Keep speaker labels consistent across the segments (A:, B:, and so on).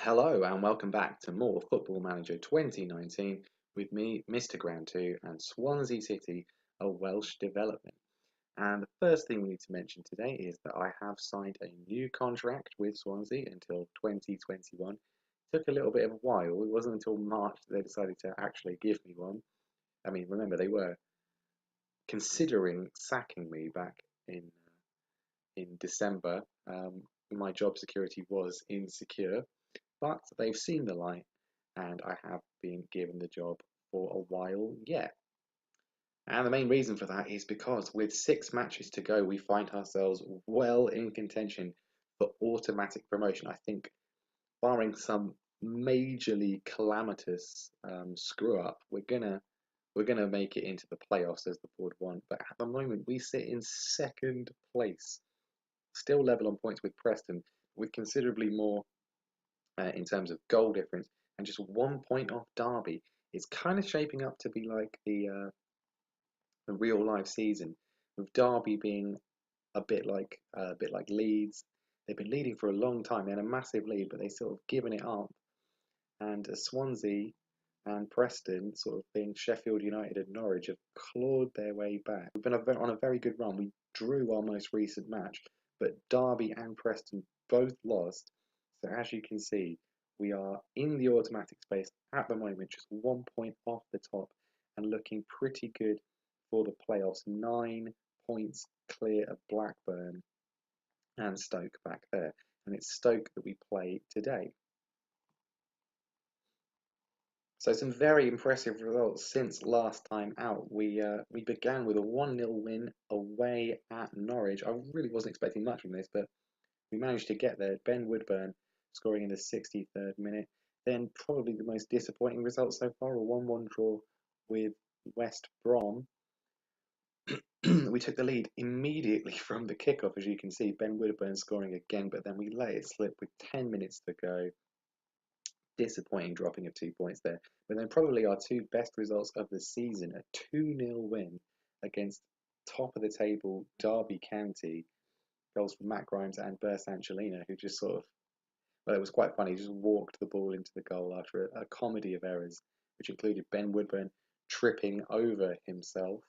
A: Hello and welcome back to more Football Manager 2019 with me, Mr. Ground 2, and Swansea City, a Welsh development. And the first thing we need to mention today is that I have signed a new contract with Swansea until 2021. Took a little bit of a while. It wasn't until March that they decided to actually give me one. I mean, remember, they were considering sacking me back in December. My job security was insecure, but they've seen the light and I have been given the job for a while yet. And the main reason for that is because with 6 matches to go, we find ourselves well in contention for automatic promotion. I think, barring some majorly calamitous screw up, we're gonna make it into the playoffs as the board want. But at the moment, we sit in second place, still level on points with Preston, with considerably more in terms of goal difference, and just 1 point off Derby. It's kind of shaping up to be like the real life season, with Derby being a bit like Leeds. They've been leading for a long time. They had a massive lead, but they sort of given it up. And Swansea and Preston, sort of being Sheffield United and Norwich, have clawed their way back. We've been on a very good run. We drew our most recent match, but Derby and Preston both lost. So as you can see, we are in the automatic space at the moment, just 1 point off the top and looking pretty good for the playoffs. 9 points clear of Blackburn and Stoke back there. And it's Stoke that we play today. So some very impressive results since last time out. We began with a 1-0 win away at Norwich. I really wasn't expecting much from this, but we managed to get there. Ben Woodburn scoring in the 63rd minute. Then probably the most disappointing result so far, a 1-1 draw with West Brom. We took the lead immediately from the kickoff, as you can see. Ben Woodburn scoring again, but then we let it slip with 10 minutes to go. Disappointing dropping of 2 points there. But then probably our two best results of the season, a 2-0 win against top of the table Derby County. Goals from Matt Grimes and Burst Angelina, who just sort of, well, it was quite funny, just walked the ball into the goal after a comedy of errors, which included Ben Woodburn tripping over himself.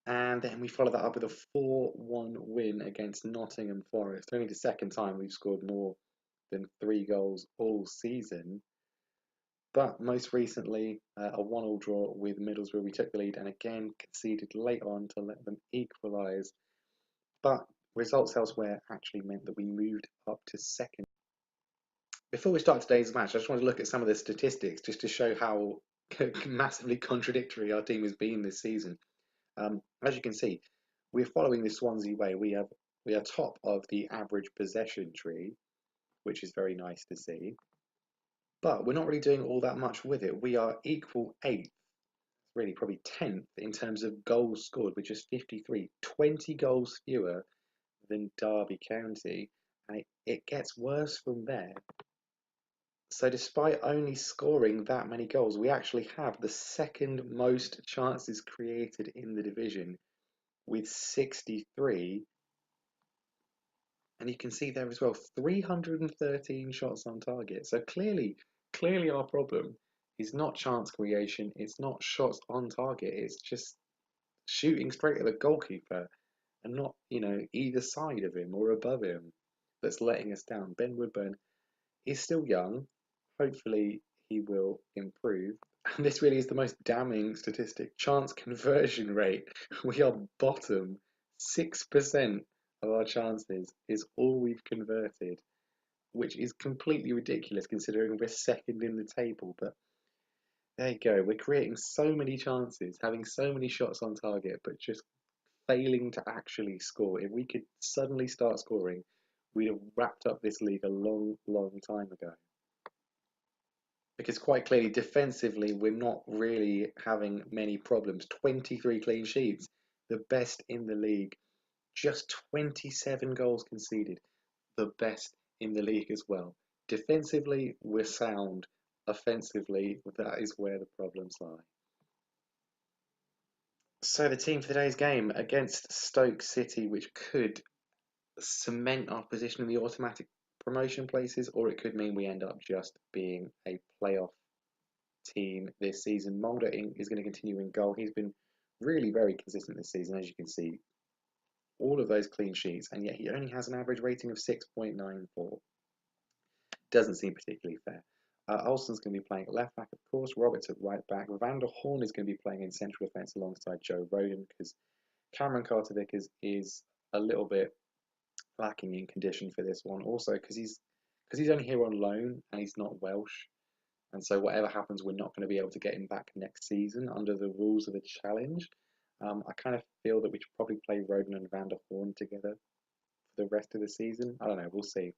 A: And then we followed that up with a 4-1 win against Nottingham Forest. Only the second time we've scored more than 3 goals all season. But most recently, a 1-1 draw with Middlesbrough. We took the lead and again conceded late on to let them equalise. But results elsewhere actually meant that we moved up to second. Before we start today's match, I just want to look at some of the statistics just to show how massively contradictory our team has been this season. As you can see, we're following the Swansea way. We are top of the average possession tree, which is very nice to see. But we're not really doing all that much with it. We are equal 8th, really probably 10th in terms of goals scored, with just 53, 20 goals fewer than Derby County. And it gets worse from there. So despite only scoring that many goals, we actually have the second most chances created in the division with 63. And you can see there as well, 313 shots on target. So clearly our problem is not chance creation, it's not shots on target, it's just shooting straight at the goalkeeper and not, either side of him or above him that's letting us down. Ben Woodburn is still young. Hopefully he will improve. And this really is the most damning statistic. Chance conversion rate. We are bottom. 6% of our chances is all we've converted, which is completely ridiculous considering we're second in the table. But there you go. We're creating so many chances, having so many shots on target, but just failing to actually score. If we could suddenly start scoring, we'd have wrapped up this league a long, long time ago. Because quite clearly, defensively, we're not really having many problems. 23 clean sheets, the best in the league. Just 27 goals conceded, the best in the league as well. Defensively, we're sound. Offensively, that is where the problems lie. So the team for today's game against Stoke City, which could cement our position in the automatic promotion places, or it could mean we end up just being a playoff team this season. Mulder is going to continue in goal. He's been really very consistent this season, as you can see. All of those clean sheets, and yet he only has an average rating of 6.94. Doesn't seem particularly fair. Olsen's going to be playing at left back, of course. Roberts at right back. Van der Horn is going to be playing in central defence alongside Joe Roden because Cameron Carter-Vickers is a little bit lacking in condition for this one. Also, because he's only here on loan and he's not Welsh, and so whatever happens, we're not going to be able to get him back next season under the rules of the challenge. I kind of feel that we should probably play Roden and Van der Horn together for the rest of the season. I don't know. We'll see.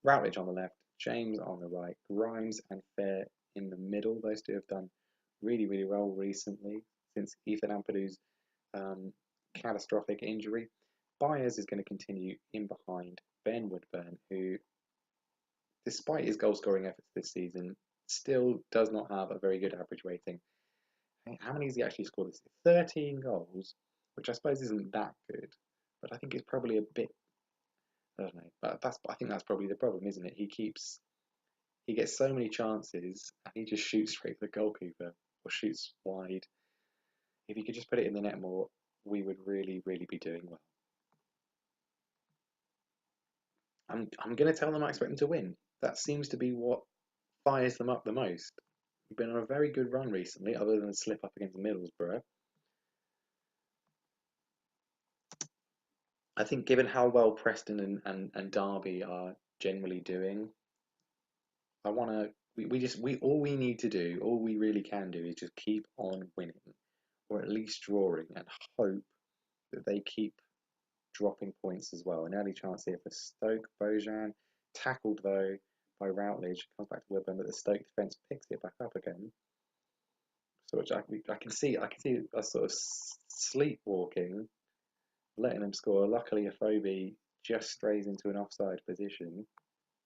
A: Routledge on the left, James on the right, Grimes and Fair in the middle. Those two have done really, really well recently since Ethan Ampadu's catastrophic injury. Byers is going to continue in behind Ben Woodburn, who, despite his goal scoring efforts this season, still does not have a very good average rating. How many has he actually scored this year? 13 goals, which I suppose isn't that good, but I think it's probably a bit, I don't know, but I think that's probably the problem, isn't it? He gets so many chances and he just shoots straight for the goalkeeper or shoots wide. If he could just put it in the net more, we would really, really be doing well. I'm going to tell them I expect them to win. That seems to be what fires them up the most. We've been on a very good run recently, other than the slip up against Middlesbrough. I think given how well Preston and Derby are generally doing, I want to. We all we need to do, all we really can do, is just keep on winning, or at least drawing, and hope that they keep dropping points as well. An early chance here for Stoke. Bojan tackled though by Routledge, comes back to Woodburn, but the Stoke defence picks it back up again. So which I can see a sort of sleepwalking, letting them score. Luckily, Afobe just strays into an offside position.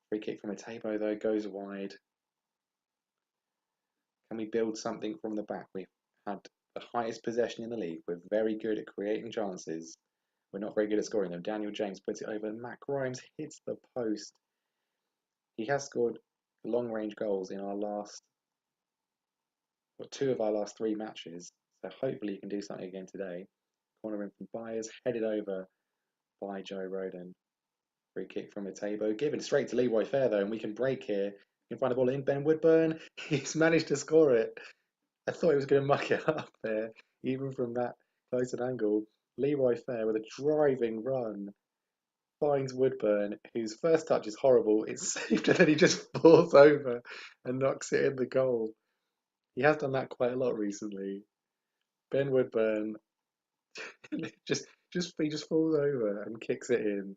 A: Free kick from Atebo though goes wide. Can we build something from the back? We've had the highest possession in the league. We're very good at creating chances. We're not very good at scoring them. Daniel James puts it over. Matt Grimes hits the post. He has scored long-range goals in two of our last three matches. So hopefully he can do something again today. Corner in from Byers, headed over by Joe Roden. Free kick from Atebo, given straight to Leroy Fair though, and we can break here. We can find the ball in. Ben Woodburn, he's managed to score it. I thought he was going to muck it up there, even from that close an angle. Leroy Fair with a driving run finds Woodburn, whose first touch is horrible. It's saved, and then he just falls over and knocks it in the goal. He has done that quite a lot recently. Ben Woodburn he just falls over and kicks it in.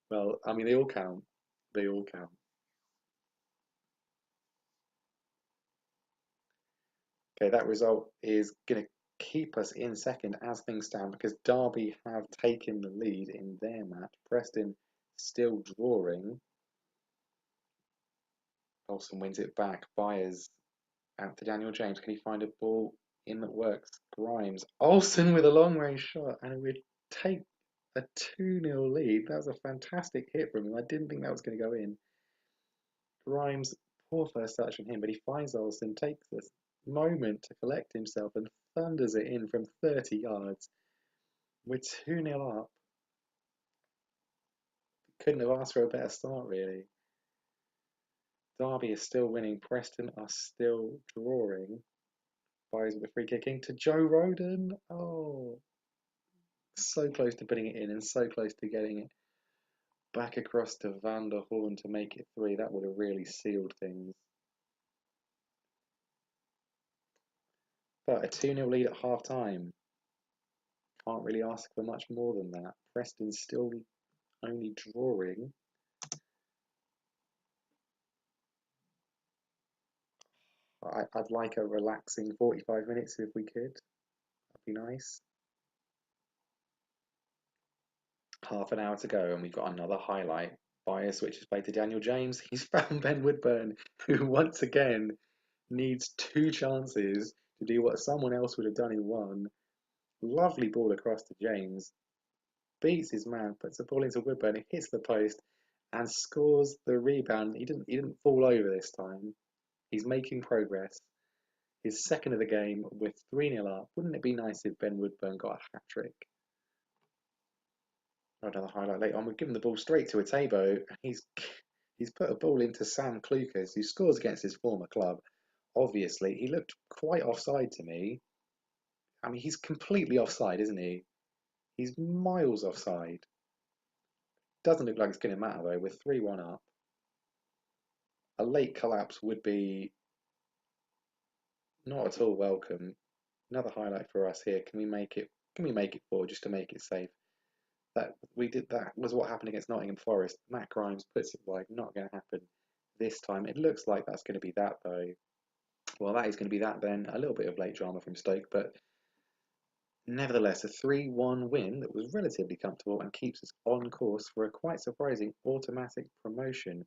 A: Well, I mean, they all count. They all count. Okay, that result is going to keep us in second as things stand because Derby have taken the lead in their match. Preston still drawing. Olsen wins it back. Byers out to Daniel James. Can he find a ball in that works? Grimes. Olsen with a long range shot, and we take a 2-0 lead. That was a fantastic hit from him. I didn't think that was going to go in. Grimes, poor first touch from him, but he finds Olsen, takes this moment to collect himself, and thunders it in from 30 yards. We're 2-0 up. Couldn't have asked for a better start, really. Derby is still winning. Preston are still drawing. Byers with a free kick into Joe Roden. Oh, so close to putting it in and so close to getting it back across to Van der Horn to make it 3. That would have really sealed things. But a 2-0 lead at half time. Can't really ask for much more than that. Preston's still only drawing. I'd like a relaxing 45 minutes if we could. That'd be nice. Half an hour to go, and we've got another highlight. Byers switches play to Daniel James. He's found Ben Woodburn, who once again needs 2 chances to do what someone else would have done in 1. Lovely ball across to James. Beats his man, puts the ball into Woodburn. It hits the post, and scores the rebound. He didn't fall over this time. He's making progress. His second of the game. We're 3-0 up. Wouldn't it be nice if Ben Woodburn got a hat trick? Another highlight later on. We've given the ball straight to Atebo. He's put a ball into Sam Clucas, who scores against his former club. Obviously, he looked quite offside to me. I mean, he's completely offside, isn't he? He's miles offside. Doesn't look like it's going to matter though. We're 3-1 up. A late collapse would be not at all welcome. Another highlight for us here. Can we make it? Can we make it 4 just to make it safe? That was what happened against Nottingham Forest. Matt Grimes puts it wide. Not going to happen this time. It looks like that's going to be that though. Well, that is going to be that then. A little bit of late drama from Stoke, but nevertheless, a 3-1 win that was relatively comfortable and keeps us on course for a quite surprising automatic promotion.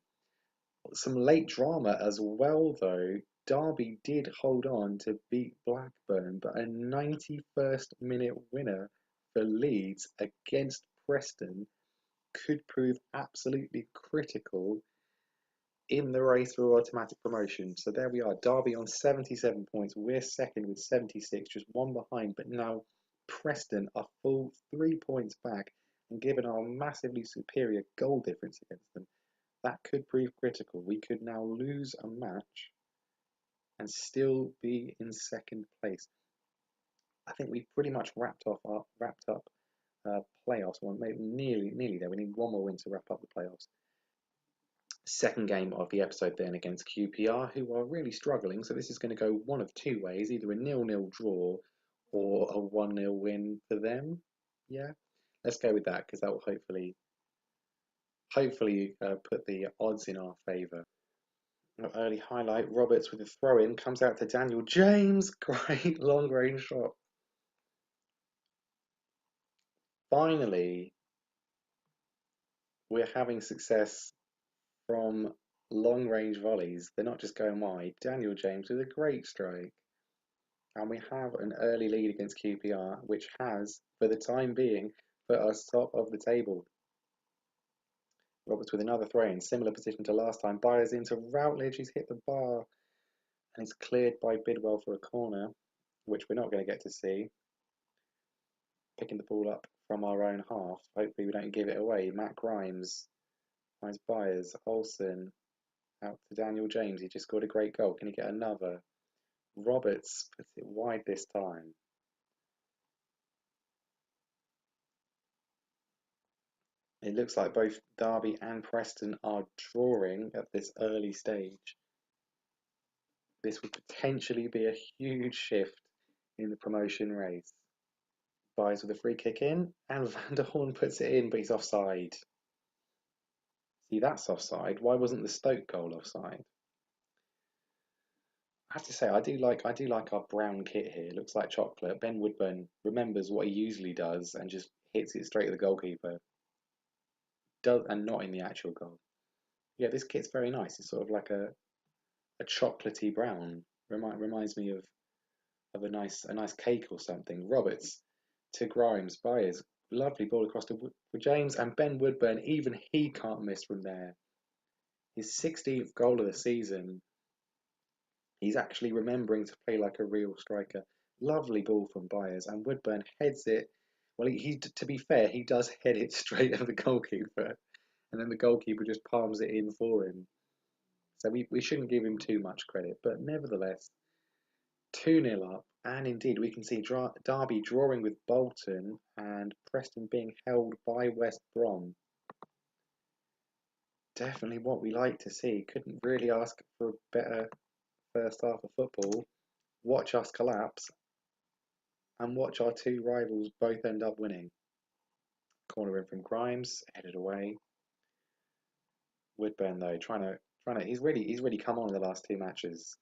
A: Some late drama as well, though. Derby did hold on to beat Blackburn, but a 91st minute winner for Leeds against Preston could prove absolutely critical in the race for automatic promotion. So there we are, Derby on 77 points. We're second with 76, just one behind, but now Preston are full 3 points back, and given our massively superior goal difference against them, that could prove critical. We could now lose a match and still be in second place. I think we've pretty much wrapped up playoffs. Well, maybe nearly there. We need one more win to wrap up the playoffs. Second game of the episode then against QPR, who are really struggling. So this is going to go one of two ways: either a 0-0 draw or a 1-0 win for them. Yeah, let's go with that because that will hopefully put the odds in our favour. Early highlight, Roberts with a throw in, comes out to Daniel James. Great long range shot. Finally, we're having success from long range volleys. They're not just going wide. Daniel James with a great strike. And we have an early lead against QPR, which has, for the time being, put us top of the table. Roberts with another throw in, similar position to last time. Byers into Routledge, he's hit the bar, and it's cleared by Bidwell for a corner, which we're not going to get to see. Picking the ball up from our own half. Hopefully we don't give it away. Matt Grimes finds Byers. Olsen out to Daniel James. He just scored a great goal. Can he get another? Roberts puts it wide this time. It looks like both Derby and Preston are drawing at this early stage. This would potentially be a huge shift in the promotion race. Byers with a free kick in, and Van der Horn puts it in, but he's offside. See, that's offside. Why wasn't the Stoke goal offside? I have to say, I do like our brown kit here. It looks like chocolate. Ben Woodburn remembers what he usually does and just hits it straight at the goalkeeper. Does and not in the actual goal. Yeah, this kit's very nice. It's sort of like a chocolatey brown. Reminds me of a nice cake or something. Roberts to Grimes, Byers, lovely ball across to James, and Ben Woodburn. Even he can't miss from there. His 16th goal of the season. He's actually remembering to play like a real striker. Lovely ball from Byers, and Woodburn heads it. Well, to be fair, he does head it straight at the goalkeeper, and then the goalkeeper just palms it in for him. So we shouldn't give him too much credit, but nevertheless, 2-0 up, and indeed we can see Derby drawing with Bolton and Preston being held by West Brom. Definitely what we like to see. Couldn't really ask for a better first half of football. Watch us collapse and watch our two rivals both end up winning. Corner in from Grimes, headed away. Woodburn though, he's really come on in the last two matches.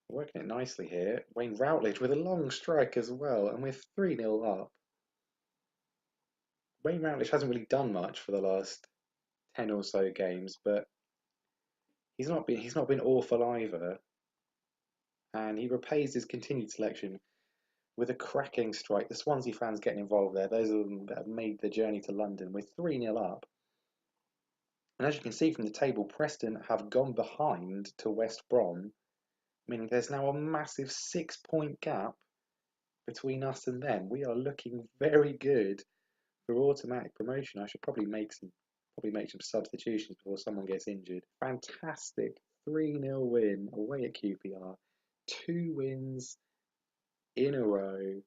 A: Working it nicely here. Wayne Routledge with a long strike as well, and we're 3-0 up. Wayne Routledge hasn't really done much for the last 10 or so games, but he's not been awful either. And he repays his continued selection with a cracking strike. The Swansea fans getting involved there. Those of them that have made the journey to London. We're 3-0 up. And as you can see from the table, Preston have gone behind to West Brom, meaning there's now a massive 6-point gap between us and them. We are looking very good for automatic promotion. I should probably make some substitutions before someone gets injured. Fantastic 3-0 win away at QPR. 2 wins in a row,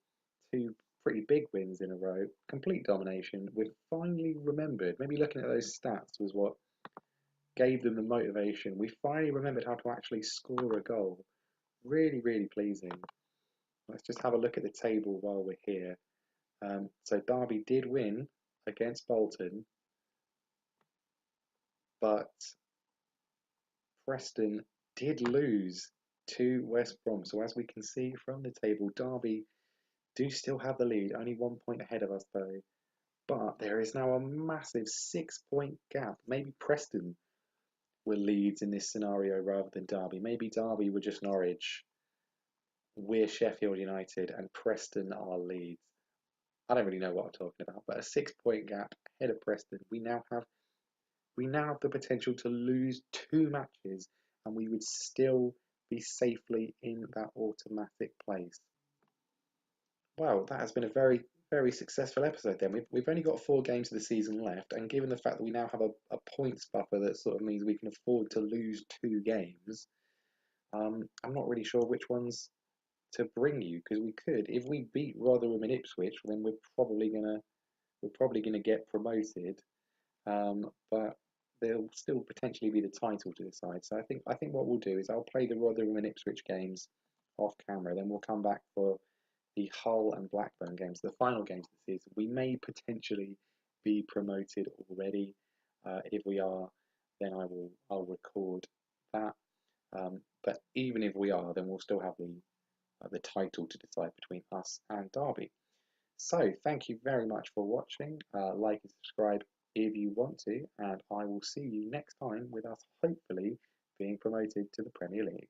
A: 2 pretty big wins in a row. Complete domination. We've finally remembered. Maybe looking at those stats was what gave them the motivation. We finally remembered how to actually score a goal. Really, really pleasing. Let's just have a look at the table while we're here. So Derby did win against Bolton, but Preston did lose to West Brom. So as we can see from the table, Derby do still have the lead, only 1 point ahead of us though. But there is now a massive 6-point gap. Maybe Preston were Leeds in this scenario rather than Derby. Maybe Derby were just Norwich. We're Sheffield United and Preston are Leeds. I don't really know what I'm talking about, but a 6-point gap ahead of Preston. We now have the potential to lose 2 matches and we would still be safely in that automatic place. Wow, that has been a very, very successful episode then. We've only got 4 games of the season left, and given the fact that we now have a points buffer that sort of means we can afford to lose 2 games, I'm not really sure which ones to bring you, because we could, if we beat Rotherham and Ipswich, then we're probably gonna get promoted. But there'll still potentially be the title to decide. So I think what we'll do is I'll play the Rotherham and Ipswich games off camera, then we'll come back for the Hull and Blackburn games, the final games of the season. We may potentially be promoted already. If we are, then I'll record that. But even if we are, then we'll still have the title to decide between us and Derby. So thank you very much for watching. Like and subscribe if you want to, and I will see you next time with us hopefully being promoted to the Premier League.